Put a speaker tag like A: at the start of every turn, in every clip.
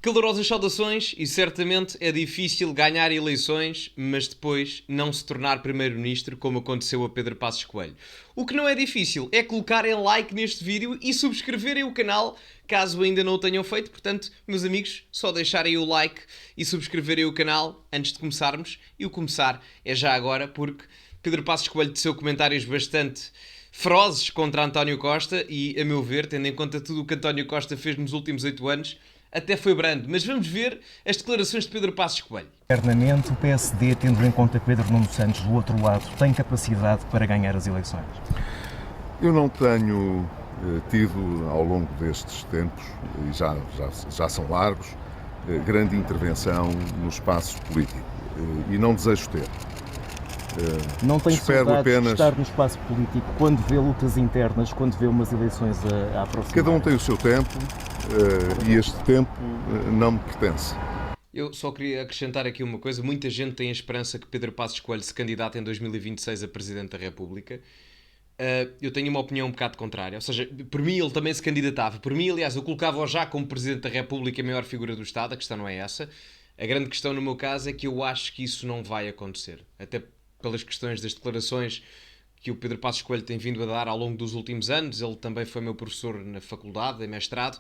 A: Calorosas saudações, e certamente é difícil ganhar eleições, mas depois não se tornar primeiro-ministro, como aconteceu a Pedro Passos Coelho. O que não é difícil é colocarem like neste vídeo e subscreverem o canal, caso ainda não o tenham feito. Portanto, meus amigos, só deixarem o like e subscreverem o canal antes de começarmos. E o começar é já agora, porque Pedro Passos Coelho teceu comentários bastante ferozes contra António Costa e, a meu ver, tendo em conta tudo o que António Costa fez nos últimos 8 anos, até foi brando. Mas vamos ver as declarações de Pedro Passos Coelho.
B: Internamente, o PSD, tendo em conta que Pedro Nuno Santos, do outro lado, tem capacidade para ganhar as eleições?
C: Eu não tenho tido, ao longo destes tempos, e já são largos, grande intervenção no espaço político. E não desejo ter.
B: Não tem
C: Espero
B: saudades
C: apenas...
B: de estar no espaço político quando vê lutas internas, quando vê umas eleições a aproximar?
C: Cada um tem o seu tempo e este tempo não me pertence.
A: Eu só queria acrescentar aqui uma coisa. Muita gente tem a esperança que Pedro Passos Coelho se candidate em 2026 a Presidente da República. Eu tenho uma opinião um bocado contrária. Ou seja, por mim ele também se candidatava. Por mim, aliás, eu colocava-o já como Presidente da República a maior figura do Estado. A questão não é essa. A grande questão no meu caso é que eu acho que isso não vai acontecer. Até pelas questões das declarações que o Pedro Passos Coelho tem vindo a dar ao longo dos últimos anos. Ele também foi meu professor na faculdade, em mestrado,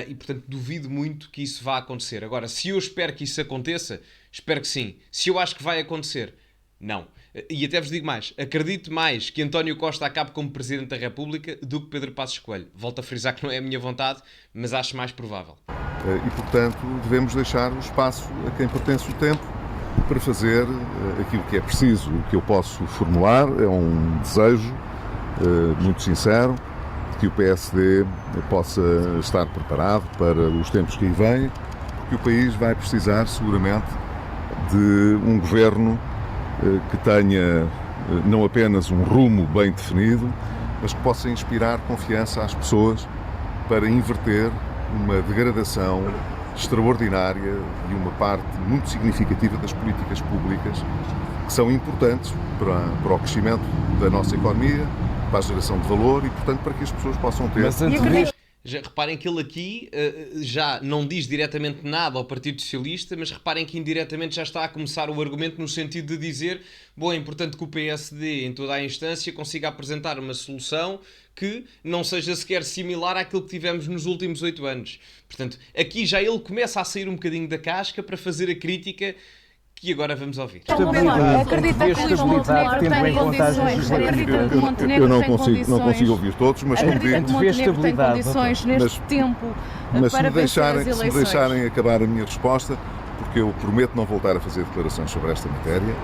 A: e portanto duvido muito que isso vá acontecer. Agora, se eu espero que isso aconteça, espero que sim. Se eu acho que vai acontecer, não. E até vos digo mais, acredito mais que António Costa acabe como Presidente da República do que Pedro Passos Coelho. Volto a frisar que não é a minha vontade, mas acho mais provável.
C: E, portanto, devemos deixar o espaço a quem pertence o tempo para fazer aquilo que é preciso. O que eu posso formular é um desejo muito sincero de que o PSD possa estar preparado para os tempos que aí vêm, porque o país vai precisar seguramente de um governo que tenha não apenas um rumo bem definido, mas que possa inspirar confiança às pessoas para inverter uma degradação extraordinária e uma parte muito significativa das políticas públicas que são importantes para o crescimento da nossa economia, para a geração de valor e, portanto, para que as pessoas possam ter...
A: Já reparem que ele aqui já não diz diretamente nada ao Partido Socialista, mas reparem que indiretamente já está a começar o argumento no sentido de dizer: bom, é importante que o PSD, em toda a instância, consiga apresentar uma solução que não seja sequer similar àquilo que tivemos nos últimos 8 anos. Portanto, aqui já ele começa a sair um bocadinho da casca para fazer a crítica que agora vamos ouvir.
B: Acredita que o Montenegro tem condições? Acredita que o Montenegro
C: Eu não consigo ouvir todos, mas como digo...
B: que o Montenegro tem
D: condições neste tempo
C: Mas
D: para vencer as
C: se me
D: eleições?
C: deixarem acabar a minha resposta, porque eu prometo não voltar a fazer declarações sobre esta matéria,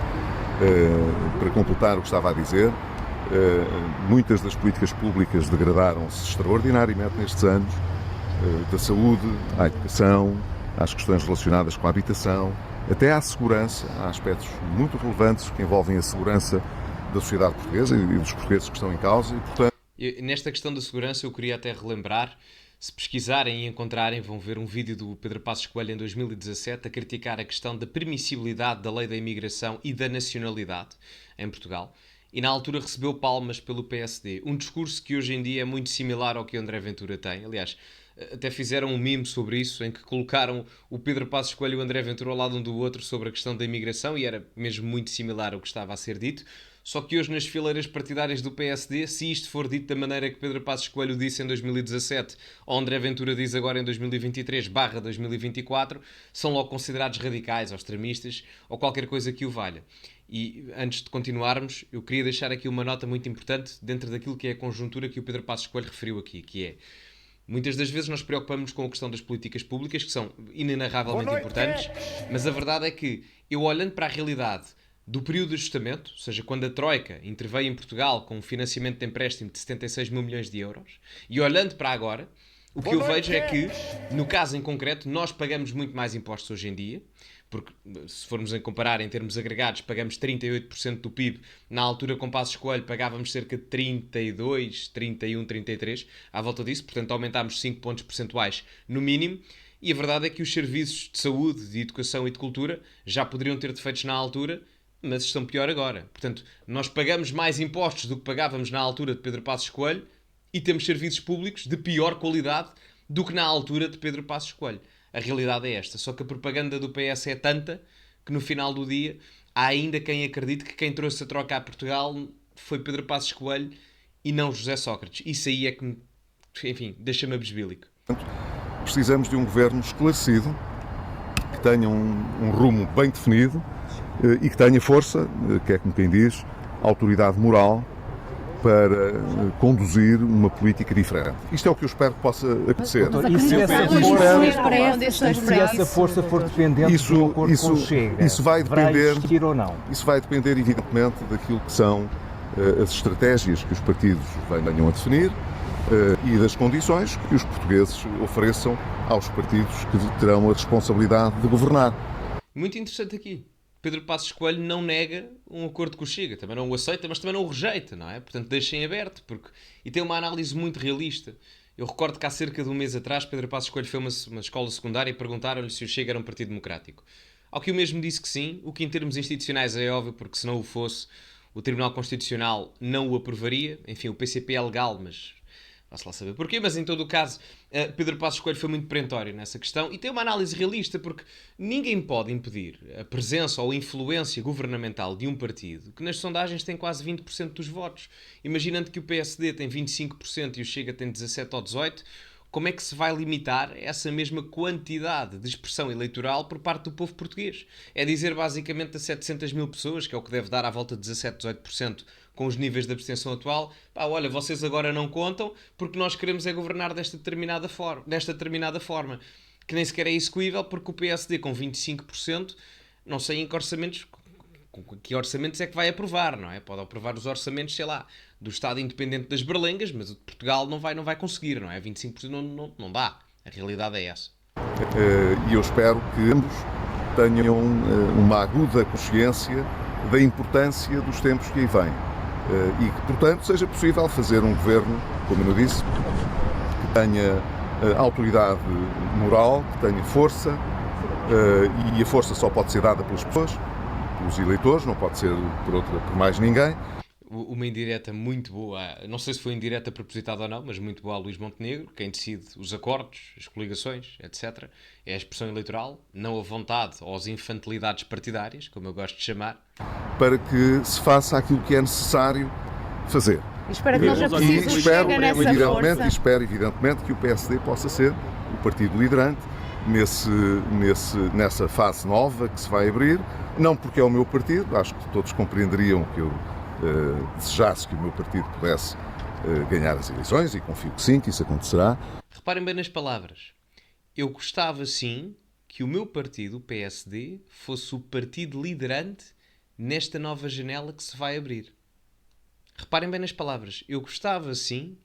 C: para completar o que estava a dizer, muitas das políticas públicas degradaram-se extraordinariamente nestes anos, da saúde à educação, às questões relacionadas com a habitação, até à segurança. Há aspectos muito relevantes que envolvem a segurança da sociedade portuguesa e dos portugueses que estão em causa e, portanto...
A: Nesta questão da segurança eu queria até relembrar, se pesquisarem e encontrarem, vão ver um vídeo do Pedro Passos Coelho em 2017 a criticar a questão da permissibilidade da lei da imigração e da nacionalidade em Portugal. E na altura recebeu palmas pelo PSD. Um discurso que hoje em dia é muito similar ao que André Ventura tem. Aliás, até fizeram um meme sobre isso, em que colocaram o Pedro Passos Coelho e o André Ventura ao lado um do outro sobre a questão da imigração, e era mesmo muito similar ao que estava a ser dito. Só que hoje nas fileiras partidárias do PSD, se isto for dito da maneira que Pedro Passos Coelho disse em 2017, ou André Ventura diz agora em 2023/2024, são logo considerados radicais ou extremistas, ou qualquer coisa que o valha. E antes de continuarmos, eu queria deixar aqui uma nota muito importante dentro daquilo que é a conjuntura que o Pedro Passos Coelho referiu aqui, que é: muitas das vezes nós preocupamos com a questão das políticas públicas, que são inenarravelmente importantes, mas a verdade é que eu, olhando para a realidade do período de ajustamento, ou seja, quando a Troika interveio em Portugal com um financiamento de empréstimo de 76 mil milhões de euros, e olhando para agora, o que eu vejo é que, no caso em concreto, nós pagamos muito mais impostos hoje em dia, porque se formos a comparar em termos agregados, pagamos 38% do PIB. Na altura, com Passos Coelho, pagávamos cerca de 32, 31, 33, à volta disso. Portanto, aumentámos 5 pontos percentuais no mínimo. E a verdade é que os serviços de saúde, de educação e de cultura já poderiam ter defeitos na altura, mas estão pior agora. Portanto, nós pagamos mais impostos do que pagávamos na altura de Pedro Passos Coelho e temos serviços públicos de pior qualidade do que na altura de Pedro Passos Coelho. A realidade é esta. Só que a propaganda do PS é tanta que no final do dia há ainda quem acredite que quem trouxe a troca a Portugal foi Pedro Passos Coelho e não José Sócrates. Isso aí é que, enfim, deixa-me abesbílico.
C: Precisamos de um governo esclarecido, que tenha um rumo bem definido e que tenha força, que é como quem diz, autoridade moral para conduzir uma política diferente. Isto é o que eu espero que possa acontecer.
B: E se essa força for dependente do acordo com o Chega,
C: isso vai depender,
B: existir ou não?
C: Isso vai depender, evidentemente, daquilo que são as estratégias que os partidos venham a definir e das condições que os portugueses ofereçam aos partidos que terão a responsabilidade de governar.
A: Muito interessante aqui. Pedro Passos Coelho não nega um acordo com o Chega, também não o aceita, mas também não o rejeita, não é? Portanto, deixem aberto, e tem uma análise muito realista. Eu recordo que há cerca de um mês atrás, Pedro Passos Coelho foi a uma escola secundária e perguntaram-lhe se o Chega era um partido democrático. Ao que o mesmo disse que sim, o que em termos institucionais é óbvio, porque se não o fosse, o Tribunal Constitucional não o aprovaria. Enfim, o PCP é legal, mas vá-se lá saber porquê, mas em todo o caso, Pedro Passos Coelho foi muito perentório nessa questão e tem uma análise realista, porque ninguém pode impedir a presença ou a influência governamental de um partido que nas sondagens tem quase 20% dos votos. Imaginando que o PSD tem 25% e o Chega tem 17 ou 18%, como é que se vai limitar essa mesma quantidade de expressão eleitoral por parte do povo português? É dizer basicamente a 700 mil pessoas, que é o que deve dar à volta de 17, 18%, com os níveis de abstenção atual, pá, olha, vocês agora não contam porque nós queremos é governar desta determinada forma, que nem sequer é execuível porque o PSD com 25%, não sei em que orçamentos é que vai aprovar, não é? Pode aprovar os orçamentos, sei lá, do Estado Independente das Berlengas, mas o de Portugal não vai conseguir, não é? 25% não dá. A realidade é essa.
C: E eu espero que ambos tenham uma aguda consciência da importância dos tempos que aí vêm. E que, portanto, seja possível fazer um governo, como eu disse, que tenha autoridade moral, que tenha força, e a força só pode ser dada pelas pessoas, pelos eleitores, não pode ser por mais ninguém.
A: Uma indireta muito boa, não sei se foi indireta propositada ou não, mas muito boa a Luís Montenegro. Quem decide os acordos, as coligações, etc., é a expressão eleitoral, não a vontade ou as infantilidades partidárias, como eu gosto de chamar.
C: Para que se faça aquilo que é necessário fazer.
D: Espero que haja preciso Chega nessa força.
C: Espero, evidentemente, que o PSD possa ser o partido liderante nessa fase nova que se vai abrir. Não porque é o meu partido, acho que todos compreenderiam que eu desejasse que o meu partido pudesse ganhar as eleições, e confio que sim, que isso acontecerá.
A: Reparem bem nas palavras. Eu gostava sim que o meu partido, o PSD, fosse o partido liderante nesta nova janela que se vai abrir. Reparem bem nas palavras. Eu gostava sim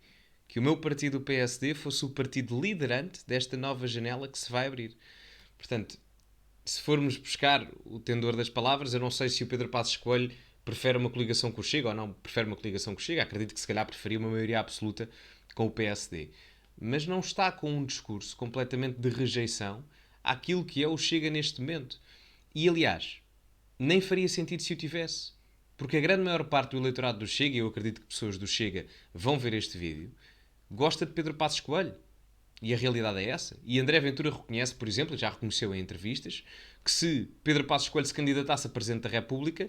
A: que o meu partido, o PSD, fosse o partido liderante desta nova janela que se vai abrir. Portanto, se formos buscar o tendor das palavras, eu não sei se o Pedro Passos Coelho prefere uma coligação com o Chega ou não prefere uma coligação com o Chega. Acredito que se calhar preferia uma maioria absoluta com o PSD. Mas não está com um discurso completamente de rejeição àquilo que é o Chega neste momento. E, aliás, nem faria sentido se o tivesse. Porque a grande maior parte do eleitorado do Chega, e eu acredito que pessoas do Chega vão ver este vídeo, gosta de Pedro Passos Coelho. E a realidade é essa. E André Ventura reconhece, por exemplo, já reconheceu em entrevistas, que se Pedro Passos Coelho se candidatasse a Presidente da República,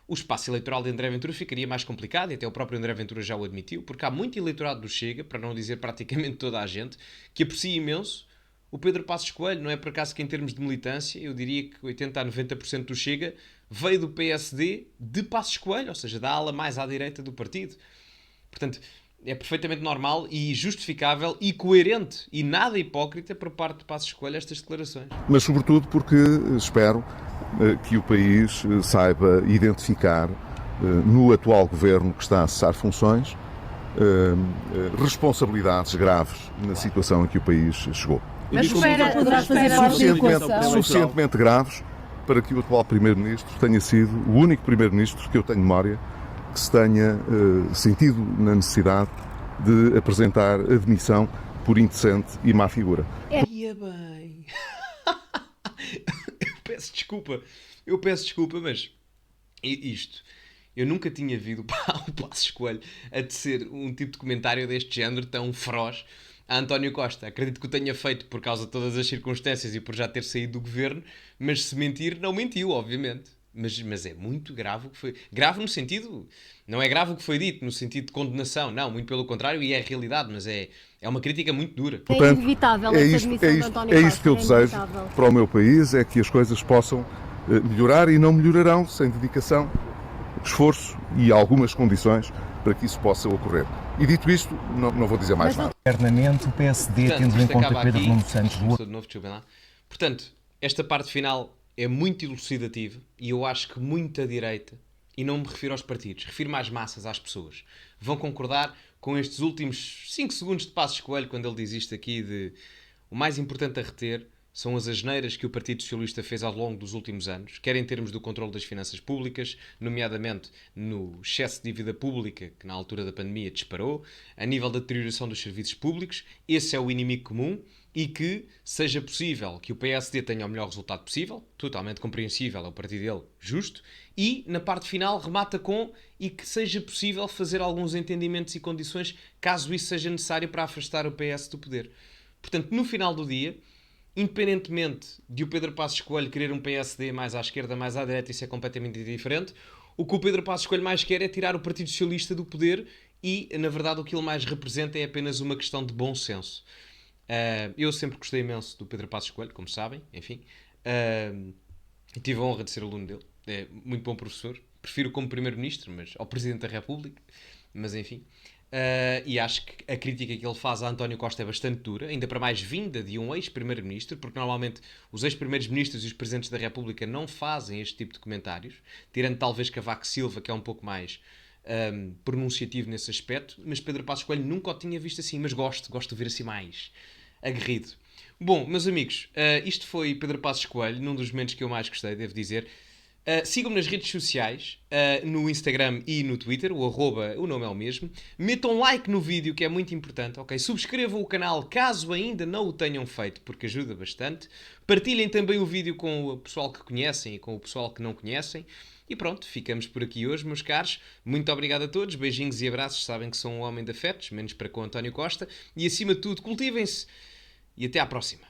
A: o espaço eleitoral de André Ventura ficaria mais complicado, e até o próprio André Ventura já o admitiu, porque há muito eleitorado do Chega, para não dizer praticamente toda a gente, que aprecia imenso o Pedro Passos Coelho. Não é por acaso que em termos de militância, eu diria que 80% a 90% do Chega veio do PSD de Passos Coelho, ou seja, da ala mais à direita do partido. Portanto, é perfeitamente normal e justificável e coerente e nada hipócrita por parte de Passos Coelho estas declarações.
C: Mas sobretudo porque espero que o país saiba identificar no atual governo que está a cessar funções responsabilidades graves na situação em que o país chegou.
D: Mas poderá fazer
C: suficientemente graves para que o atual Primeiro-Ministro tenha sido o único Primeiro-Ministro que eu tenho memória que se tenha sentido na necessidade de apresentar admissão por indecente e má figura.
A: Ia bem. Eu peço desculpa, mas isto, eu nunca tinha visto o Passos Coelho a tecer um tipo de comentário deste género tão feroz a António Costa. Acredito que o tenha feito por causa de todas as circunstâncias e por já ter saído do governo, mas se mentir, não mentiu, obviamente. Mas é muito grave o que foi. Grave no sentido. Não é grave o que foi dito, no sentido de condenação. Não, muito pelo contrário, e é a realidade, mas é uma crítica muito dura.
C: Portanto,
D: é inevitável
C: é
D: essa
C: isto,
D: admissão de António
C: é
D: Costa.
C: isto que eu desejo
D: inevitável.
C: para o meu país, é que as coisas possam melhorar e não melhorarão sem dedicação, esforço e algumas condições para que isso possa ocorrer. E dito isto, não vou dizer mais nada.
B: Internamente, o PSD,
A: Portanto,
B: tendo em
A: isto
B: conta
A: acaba
B: Pedro
A: aqui.
B: Nuno Santos do
A: Começou de novo, desculpem lá. Portanto, esta parte final é muito elucidativa e eu acho que muita direita, e não me refiro aos partidos, refiro-me às massas, às pessoas, vão concordar com estes últimos 5 segundos de Passos Coelho, quando ele diz isto aqui de o mais importante a reter são as asneiras que o Partido Socialista fez ao longo dos últimos anos, quer em termos do controle das finanças públicas, nomeadamente no excesso de dívida pública, que na altura da pandemia disparou, a nível da deterioração dos serviços públicos. Esse é o inimigo comum, e que seja possível que o PSD tenha o melhor resultado possível, totalmente compreensível, é o partido dele, justo, e na parte final remata com e que seja possível fazer alguns entendimentos e condições caso isso seja necessário para afastar o PS do poder. Portanto, no final do dia, independentemente de o Pedro Passos Coelho querer um PSD mais à esquerda, mais à direita, isso é completamente diferente, o que o Pedro Passos Coelho mais quer é tirar o Partido Socialista do poder e, na verdade, o que ele mais representa é apenas uma questão de bom senso. Eu sempre gostei imenso do Pedro Passos Coelho, como sabem, enfim. Tive a honra de ser aluno dele. É muito bom professor. Prefiro como Primeiro-Ministro, mas ao Presidente da República. Mas enfim. E acho que a crítica que ele faz a António Costa é bastante dura, ainda para mais vinda de um ex-primeiro-ministro, porque normalmente os ex-primeiros-ministros e os presidentes da República não fazem este tipo de comentários, tirando talvez Cavaco Silva, que é um pouco mais pronunciativo nesse aspecto, mas Pedro Passos Coelho nunca o tinha visto assim, mas gosto de ver assim mais aguerrido. Bom, meus amigos, isto foi Pedro Passos Coelho, num dos momentos que eu mais gostei, devo dizer. Sigam-me nas redes sociais, no Instagram e no Twitter, o nome é o mesmo. Metam like no vídeo, que é muito importante, ok? Subscrevam o canal caso ainda não o tenham feito, porque ajuda bastante. Partilhem também o vídeo com o pessoal que conhecem e com o pessoal que não conhecem. E pronto, ficamos por aqui hoje, meus caros. Muito obrigado a todos, beijinhos e abraços. Sabem que sou um homem de afetos, menos para com António Costa. E acima de tudo, cultivem-se. E até à próxima.